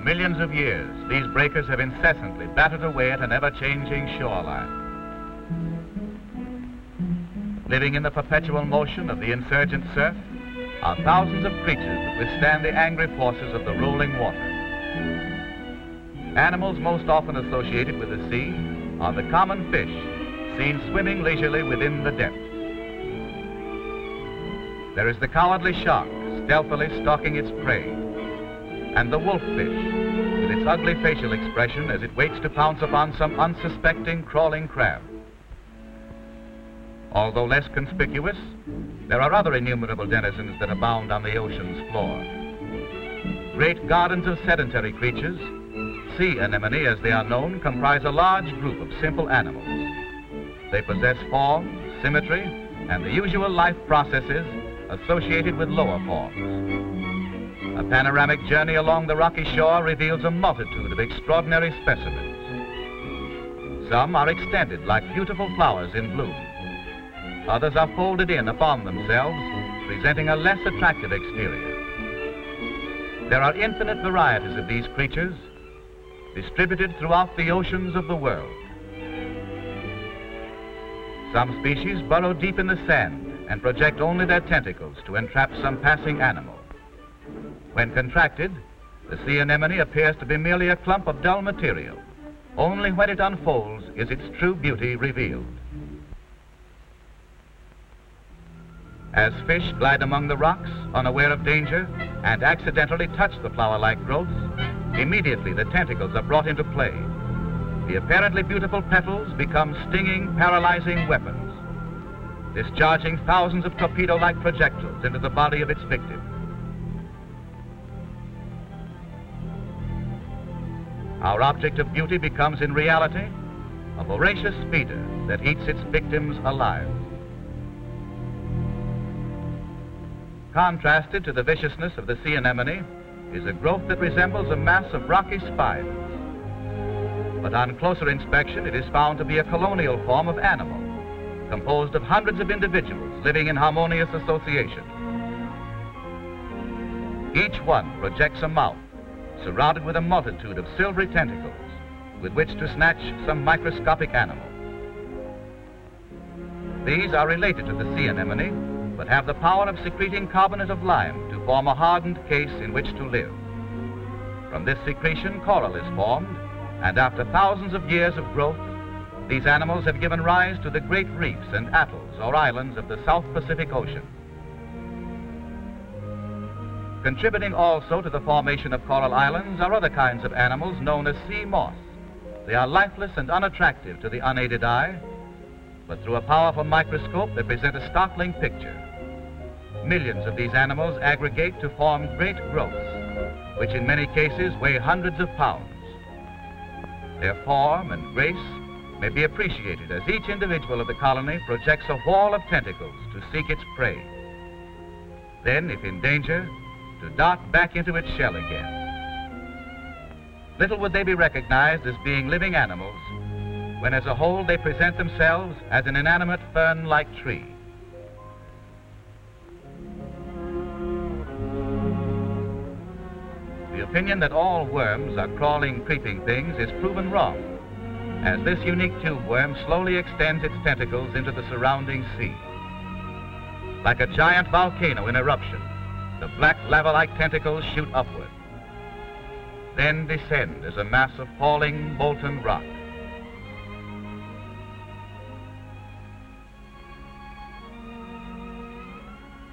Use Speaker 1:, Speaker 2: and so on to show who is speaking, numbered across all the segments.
Speaker 1: millions of years, these breakers have incessantly battered away at an ever-changing shoreline. Living in the perpetual motion of the insurgent surf are thousands of creatures that withstand the angry forces of the rolling water. Animals most often associated with the sea are the common fish, seen swimming leisurely within the depths. There is the cowardly shark, stealthily stalking its prey, and the wolffish, with its ugly facial expression as it waits to pounce upon some unsuspecting crawling crab. Although less conspicuous, there are other innumerable denizens that abound on the ocean's floor. Great gardens of sedentary creatures, sea anemone as they are known, comprise a large group of simple animals. They possess form, symmetry, and the usual life processes associated with lower forms. A panoramic journey along the rocky shore reveals a multitude of extraordinary specimens. Some are extended like beautiful flowers in bloom. Others are folded in upon themselves, presenting a less attractive exterior. There are infinite varieties of these creatures, distributed throughout the oceans of the world. Some species burrow deep in the sand and project only their tentacles to entrap some passing animal. When contracted, the sea anemone appears to be merely a clump of dull material. Only when it unfolds is its true beauty revealed. As fish glide among the rocks, unaware of danger, and accidentally touch the flower-like growths, immediately the tentacles are brought into play. The apparently beautiful petals become stinging, paralyzing weapons, discharging thousands of torpedo-like projectiles into the body of its victim. Our object of beauty becomes in reality a voracious feeder that eats its victims alive. Contrasted to the viciousness of the sea anemone is a growth that resembles a mass of rocky spines. But on closer inspection, it is found to be a colonial form of animal, composed of hundreds of individuals living in harmonious association. Each one projects a mouth, surrounded with a multitude of silvery tentacles, with which to snatch some microscopic animal. These are related to the sea anemone, but have the power of secreting carbonate of lime to form a hardened case in which to live. From this secretion, coral is formed, and after thousands of years of growth, these animals have given rise to the great reefs and atolls or islands of the South Pacific Ocean. Contributing also to the formation of coral islands are other kinds of animals known as sea moss. They are lifeless and unattractive to the unaided eye, but through a powerful microscope they present a startling picture. Millions of these animals aggregate to form great growths, which in many cases weigh hundreds of pounds. Their form and grace may be appreciated as each individual of the colony projects a wall of tentacles to seek its prey. Then, if in danger, to dart back into its shell again. Little would they be recognized as being living animals, when as a whole they present themselves as an inanimate fern-like tree. The opinion that all worms are crawling, creeping things is proven wrong, as this unique tube worm slowly extends its tentacles into the surrounding sea. Like a giant volcano in eruption, the black lava-like tentacles shoot upward, then descend as a mass of falling molten rock.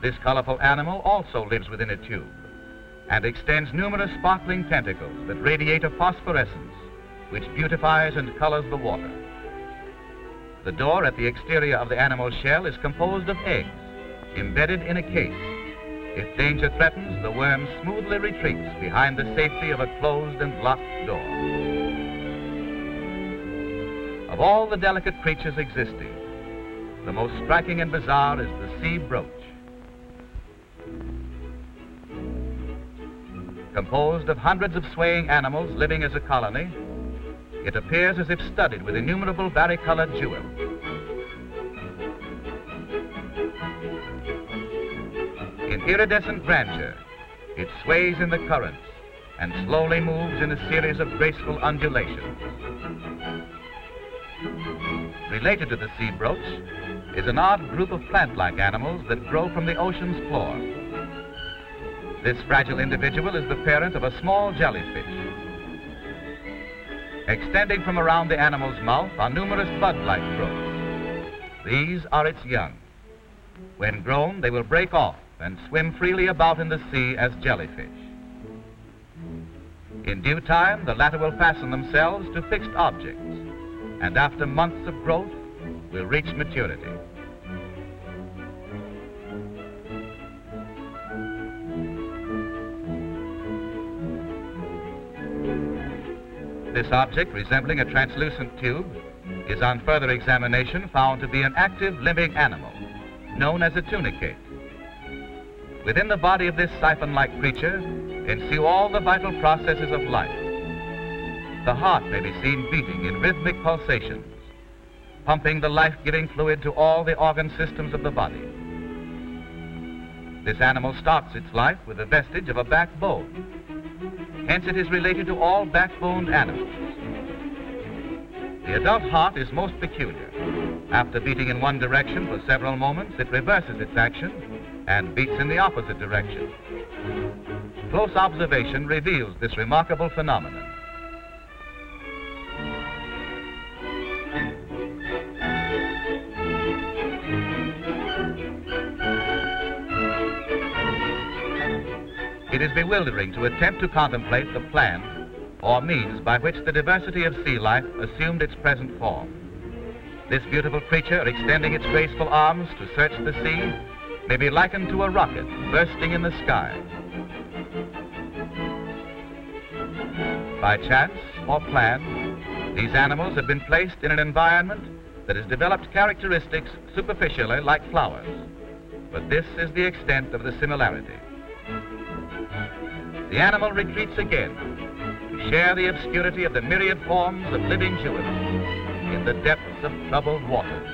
Speaker 1: This colorful animal also lives within a tube and extends numerous sparkling tentacles that radiate a phosphorescence which beautifies and colors the water. The door at the exterior of the animal's shell is composed of eggs embedded in a case. If danger threatens, the worm smoothly retreats behind the safety of a closed and locked door. Of all the delicate creatures existing, the most striking and bizarre is the sea brooch. Composed of hundreds of swaying animals living as a colony, it appears as if studded with innumerable varicolored jewels. In iridescent grandeur, it sways in the currents and slowly moves in a series of graceful undulations. Related to the sea brooch is an odd group of plant-like animals that grow from the ocean's floor. This fragile individual is the parent of a small jellyfish. Extending from around the animal's mouth are numerous bud-like growths. These are its young. When grown, they will break off and swim freely about in the sea as jellyfish. In due time, the latter will fasten themselves to fixed objects, and after months of growth, will reach maturity. This object, resembling a translucent tube, is on further examination found to be an active living animal, known as a tunicate. Within the body of this siphon-like creature ensue all the vital processes of life. The heart may be seen beating in rhythmic pulsations, pumping the life-giving fluid to all the organ systems of the body. This animal starts its life with a vestige of a backbone. Hence it is related to all backboned animals. The adult heart is most peculiar. After beating in one direction for several moments, it reverses its action and beats in the opposite direction. Close observation reveals this remarkable phenomenon. It is bewildering to attempt to contemplate the plan or means by which the diversity of sea life assumed its present form. This beautiful creature, extending its graceful arms to search the sea, may be likened to a rocket bursting in the sky. By chance or plan, these animals have been placed in an environment that has developed characteristics superficially like flowers, but this is the extent of the similarity. The animal retreats again to share the obscurity of the myriad forms of living jewels in the depths of troubled waters.